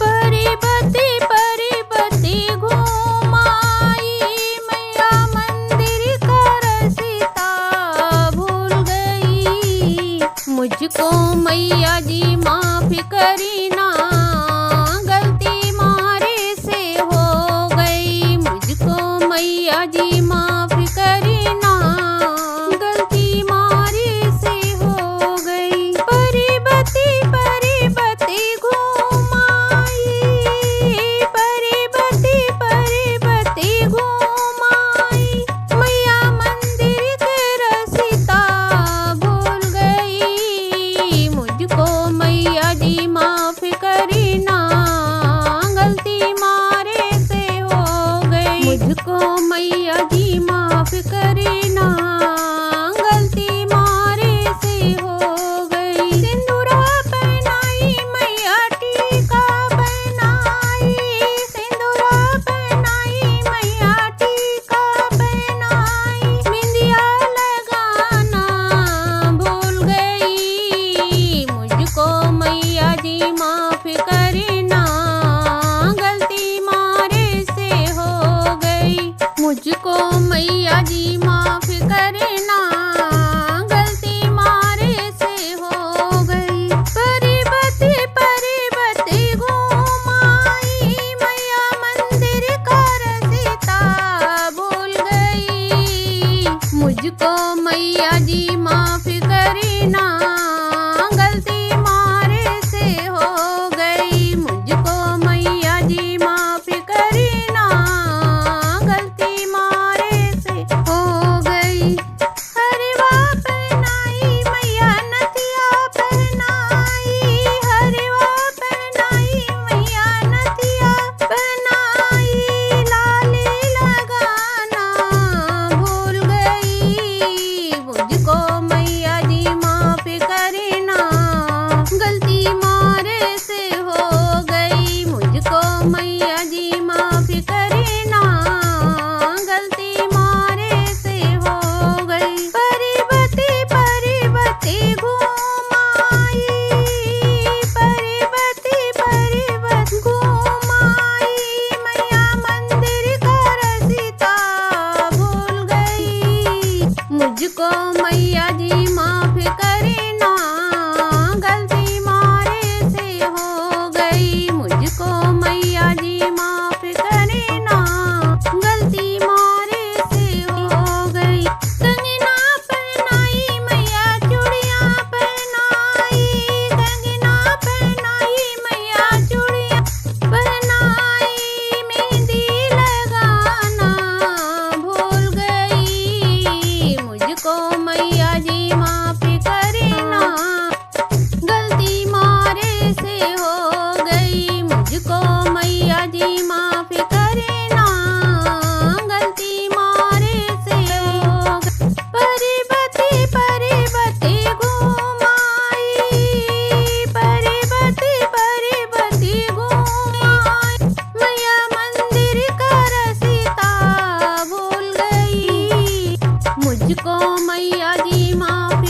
परिबती परिबती घूमाई मैया मंदिर का रसीता भूल गई। मुझको मैया जी माफ करीना गलती मारे से हो गई। मुझको मैया जी माफ करीना गलती मारे से हो गई। परिबती परिबती घूमाई परिबती परिबती घूमाई मैया मंदिर के रसीता भूल गई। मुझको मैया जी माफ करीना गलती मारे से हो गई। मुझको मैया जी माफ करीना गलती मारे से हो गई। सिंदूरा पहनाई मैया टीका पहनाई। सिंदूरा पहनाई मैया टीका पहनाई। बिंदिया लगाना भूल गई। मुझको मैया जी माफ करीना गलती मारे से हो गई। मुझको मैया जी माफ करीना गलती मारे से हो गई। परिबती परिबती घूमाई मैया मंदिर का रसीता भूल गई। मुझको मैया जी माफ करीना गलती मारे से हो गई। मुझको मैया जी माफ करीना गलती मारे से हो गई। हरवा पहनाई मैया नथिया पहनाई। हरवा पहनाई मैया नथिया पहनाई। लाली लगाना भूल गई। मुझको मैया जी माफ करीना गलती मारे से हो गई। मुझको मैया जी माफ करीना गलती मारे से हो गई। परिबती परिबती घूमाई परिबती परिबती घूमाई मैया मंदिर का रसीता भूल गई। मुझको मैया जी माफ करीना गलती मारे से हो गई। मुझको मैया जी माफ करीना गलती मारे से हो गई। कंगना पहनाई मैया चूड़ियां पहनाई। कंगना पहनाई मैया चूड़ियां पहनाई। मेहंदी लगाना भूल गई। मुझको मैया जी माफ करीना गलती मारे से हो गई। मुझको मैया जी माफ करीना गलती मारे से हो गई। परिबती परिबती घूमाई परिबती परिबती घूमाई मैया मंदिर का रसीता भूल गई। मुझको मैया जी माफ